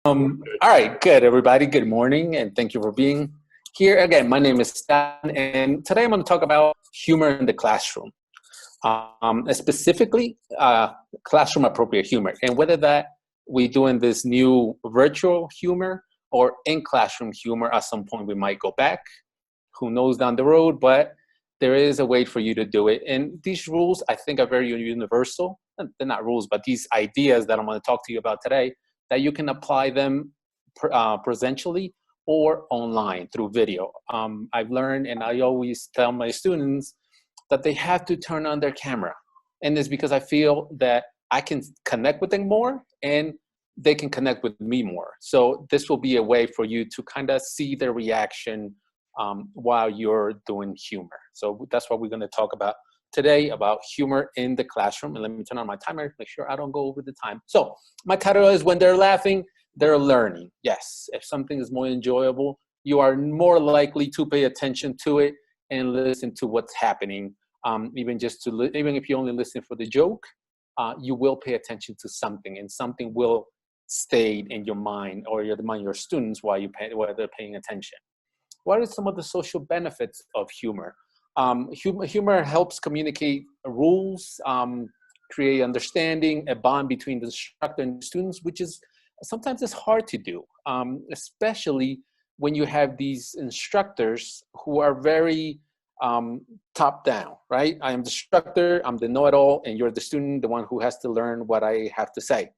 All right, good, everybody. Good morning, and thank you for being here. Again, my name is Stalin, and today I'm going to talk about humor in the classroom, specifically classroom appropriate humor, and whether that we doing this new virtual humor or in classroom humor. At some point, we might go back. Who knows down the road? But there is a way for you to do it, and these rules I think are very universal. They're not rules, but these ideas that I'm going to talk to you about today, that you can apply them presentially or online through video. I've learned, and I always tell my students that they have to turn on their camera. And it's because I feel that I can connect with them more and they can connect with me more. So this will be a way for you to kind of see their reaction while you're doing humor. So that's what we're going to talk about today, about humor in the classroom. And let me turn on my timer, make sure I don't go over the time. So my title is When They're Laughing, They're Learning. Yes, if something is more enjoyable, you are more likely to pay attention to it and listen to what's happening. Even if you only listen for the joke, you will pay attention to something, and something will stay in your mind or your mind, your students, while they're paying attention. What are some of the social benefits of humor? Humor helps communicate rules, create understanding, a bond between the instructor and students, which is sometimes it's hard to do, especially when you have these instructors who are very top down, right? I am the instructor, I'm the know-it-all, and you're the student, the one who has to learn what I have to say.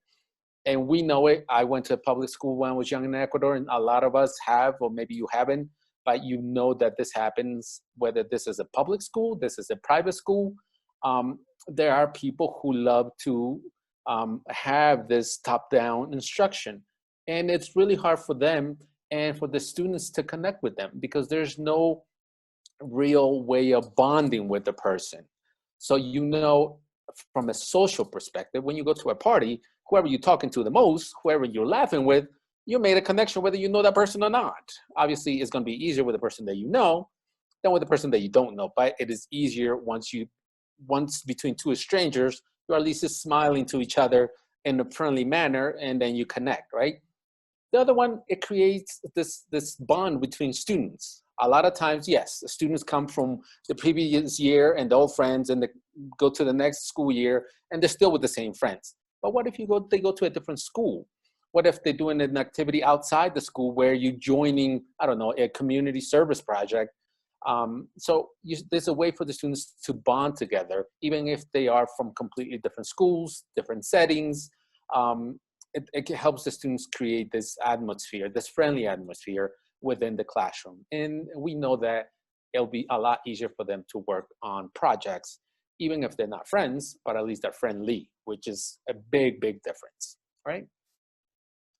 And we know it. I went to public school when I was young in Ecuador, and a lot of us have, or maybe you haven't, but you know that this happens, whether this is a public school, this is a private school. There are people who love to have this top-down instruction. And it's really hard for them and for the students to connect with them because there's no real way of bonding with the person. So, you know, from a social perspective, when you go to a party, whoever you're talking to the most, whoever you're laughing with, you made a connection whether you know that person or not. Obviously, it's going to be easier with the person that you know than with the person that you don't know. But it is easier once between two strangers, you're at least just smiling to each other in a friendly manner, and then you connect, right? The other one, it creates this bond between students. A lot of times, yes, students come from the previous year and they're all friends, and they go to the next school year and they're still with the same friends. But what if they go to a different school? What if they're doing an activity outside the school where you're joining, I don't know, a community service project? There's a way for the students to bond together, even if they are from completely different schools, different settings. It helps the students create this atmosphere, this friendly atmosphere within the classroom. And we know that it'll be a lot easier for them to work on projects, even if they're not friends, but at least they're friendly, which is a big, big difference, right?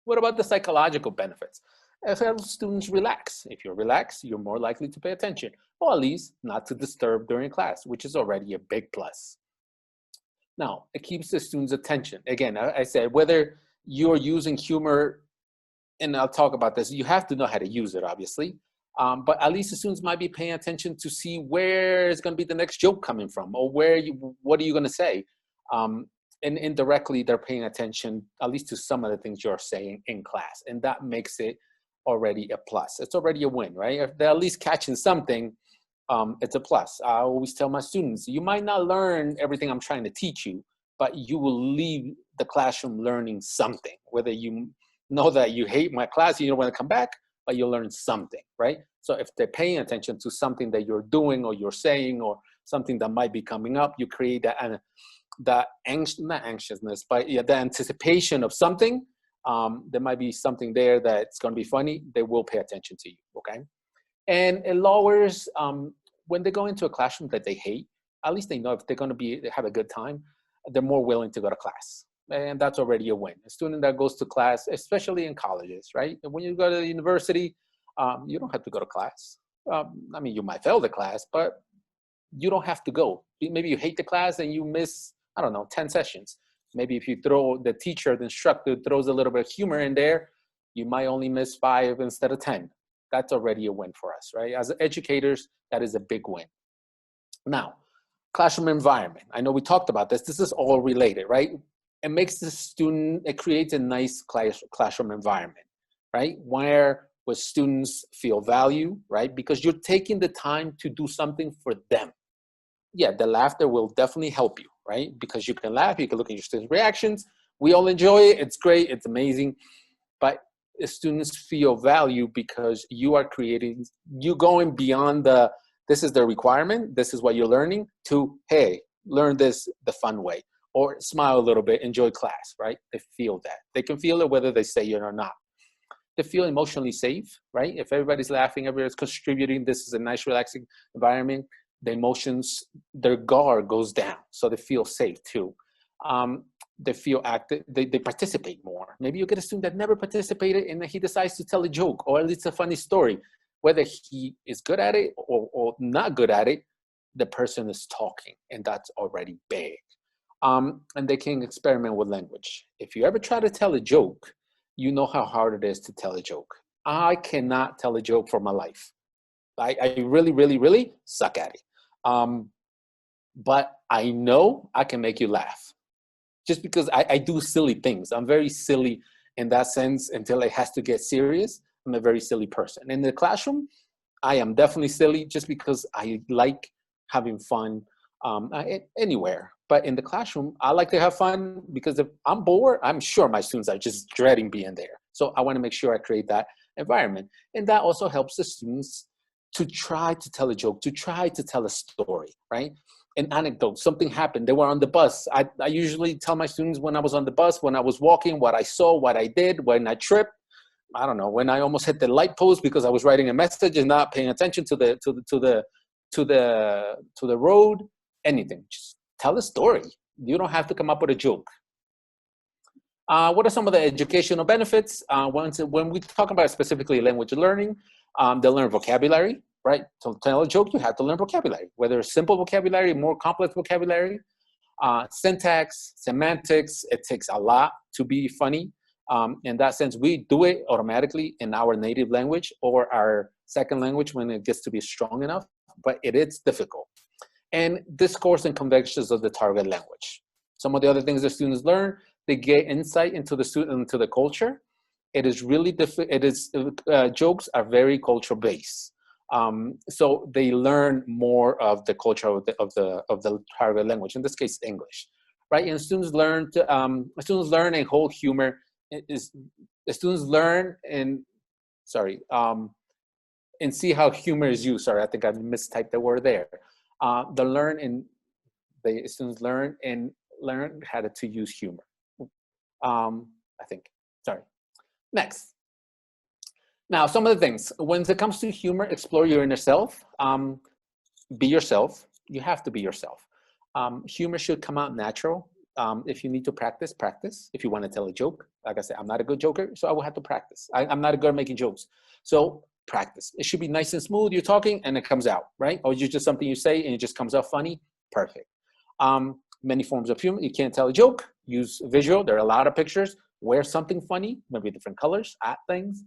What about the psychological benefits? It helps students relax. If you're relaxed, you're more likely to pay attention, or at least not to disturb during class, which is already a big plus. Now, it keeps the students' attention. Again, I said, whether you're using humor, and I'll talk about this, you have to know how to use it, obviously. But at least the students might be paying attention to see where is going to be the next joke coming from, or what are you going to say? And indirectly, they're paying attention, at least to some of the things you're saying in class. And that makes it already a plus. It's already a win, right? If they're at least catching something, it's a plus. I always tell my students, you might not learn everything I'm trying to teach you, but you will leave the classroom learning something. Whether you know that you hate my class, you don't want to come back, but you'll learn something, right? So if they're paying attention to something that you're doing or you're saying or something that might be coming up, you create not anxiousness, but yeah, the anticipation of something. There might be something there that's going to be funny. They will pay attention to you, okay? And it lowers, when they go into a classroom that they hate, at least they know if they're going to have a good time, they're more willing to go to class. And that's already a win. A student that goes to class, especially in colleges, right? When you go to the university, you don't have to go to class. I mean, you might fail the class, but you don't have to go. Maybe you hate the class and you miss, I don't know, 10 sessions. Maybe if you the instructor throws a little bit of humor in there, you might only miss 5 instead of 10. That's already a win for us, right? As educators, that is a big win. Now, classroom environment. I know we talked about this. This is all related, right? it makes the student, it creates a nice classroom environment, right? Where students feel value, right? Because you're taking the time to do something for them. Yeah, the laughter will definitely help you, right? Because you can laugh, you can look at your students' reactions. We all enjoy it. It's great. It's amazing. But the students feel value because you are creating, you going beyond this is the requirement, this is what you're learning, to, hey, learn this the fun way, or smile a little bit, enjoy class, right? They feel that. They can feel it whether they say it or not. They feel emotionally safe, right? If everybody's laughing, everybody's contributing, this is a nice, relaxing environment, the emotions, their guard goes down. So they feel safe too. They feel active, they participate more. Maybe you get a student that never participated and he decides to tell a joke or at least a funny story. Whether he is good at it or not good at it, the person is talking, and that's already big. And they can experiment with language. If you ever try to tell a joke, you know how hard it is to tell a joke. I cannot tell a joke for my life. I really, really, really suck at it. But I know I can make you laugh. Just because I do silly things. I'm very silly in that sense until it has to get serious. I'm a very silly person. In the classroom, I am definitely silly just because I like having fun anywhere. But in the classroom, I like to have fun because if I'm bored, I'm sure my students are just dreading being there. So I want to make sure I create that environment. And that also helps the students to try to tell a joke, to try to tell a story, right? An anecdote, something happened. They were on the bus. I usually tell my students when I was on the bus, when I was walking, what I saw, what I did, when I tripped. I don't know, when I almost hit the light post because I was writing a message and not paying attention to the road. Anything, just tell a story. You don't have to come up with a joke. What are some of the educational benefits? When we talk about specifically language learning, they learn vocabulary, right? To tell a joke, you have to learn vocabulary, whether it's simple vocabulary, more complex vocabulary, syntax, semantics. It takes a lot to be funny. In that sense, we do it automatically in our native language or our second language when it gets to be strong enough, but it is difficult. And discourse and conventions of the target language. Some of the other things the students learn, they get insight into the culture. It is really jokes are very culture based. So they learn more of the culture of the target language. In this case, English, right? And students learn and hold humor. Students learn and see how humor is used. Sorry, I think I mistyped the word there. The students learn how to use humor. I think. Sorry. Next. Now, some of the things. When it comes to humor, explore your inner self. Be yourself. You have to be yourself. Humor should come out natural. If you need to practice, practice. If you want to tell a joke, like I said, I'm not a good joker, so I will have to practice. I'm not good at making jokes. So practice. It should be nice and smooth. You're talking and it comes out, right? Or it's just something you say and it just comes out funny. Perfect. Many forms of humor. You can't tell a joke. Use visual. There are a lot of pictures. Wear something funny, maybe different colors, add things.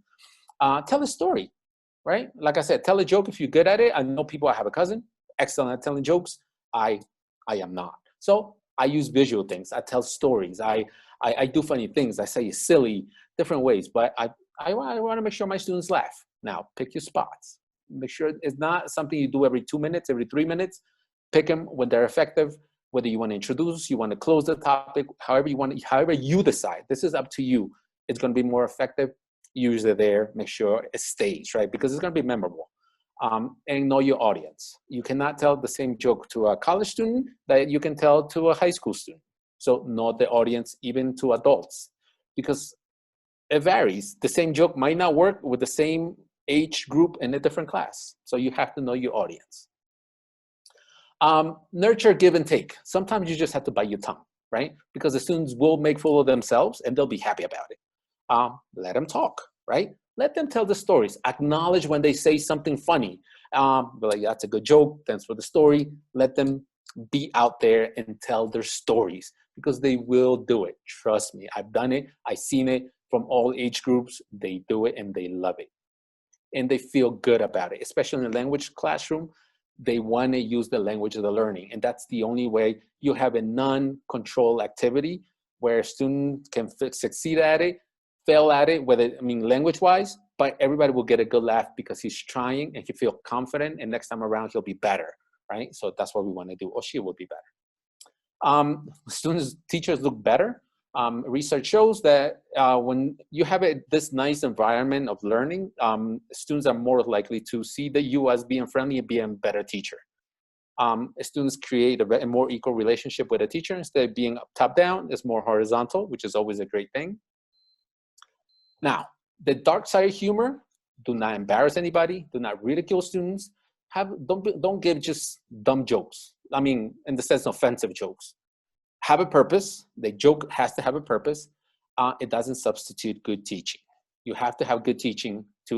Tell a story, right? Like I said, tell a joke if you're good at it. I know people, I have a cousin, excellent at telling jokes. I am not. So I use visual things. I tell stories. I do funny things. I say silly, different ways, but I want to make sure my students laugh. Now, pick your spots. Make sure it's not something you do every 2 minutes, every 3 minutes. Pick them when they're effective, whether you want to introduce, you want to close the topic, however you decide. This is up to you. It's going to be more effective. Use it there. Make sure it stays, right? Because it's going to be memorable. And know your audience. You cannot tell the same joke to a college student that you can tell to a high school student. So know the audience, even to adults, because it varies. The same joke might not work with the same age group in a different class. So you have to know your audience. Nurture, give and take. Sometimes you just have to bite your tongue, right? Because the students will make fool of themselves and they'll be happy about it. Let them talk, right? Let them tell the stories. Acknowledge when they say something funny. Be like, that's a good joke. Thanks for the story. Let them be out there and tell their stories because they will do it. Trust me. I've done it. I've seen it from all age groups. They do it and they love it. And they feel good about it, especially in the language classroom. They want to use the language of the learning. And that's the only way you have a non-control activity where a student can succeed at it, fail at it, whether, I mean, language-wise, but everybody will get a good laugh because he's trying and he feel confident, and next time around he'll be better, right? So that's what we want to do, or she will be better. Students, teachers look better. Research shows that when you have this nice environment of learning, students are more likely to see the you as being friendly and being a better teacher. Students create a more equal relationship with a teacher. Instead of being top down, it's more horizontal, which is always a great thing. Now, the dark side of humor: do not embarrass anybody, do not ridicule students, don't give just dumb jokes. I mean, in the sense of offensive jokes. Have a purpose. The joke has to have a purpose. It doesn't substitute good teaching. You have to have good teaching to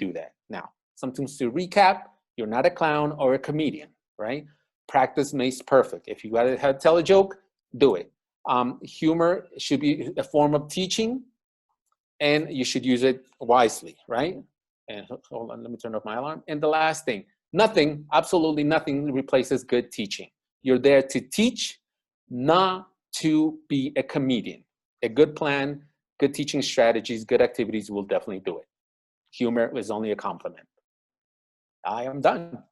do that. Now, something to recap: you're not a clown or a comedian, right? Practice makes perfect. If you gotta tell a joke, do it. Humor should be a form of teaching, and you should use it wisely, right? And hold on, let me turn off my alarm. And the last thing: nothing, absolutely nothing replaces good teaching. You're there to teach, not to be a comedian. A good plan, good teaching strategies, good activities will definitely do it. Humor is only a compliment. I am done.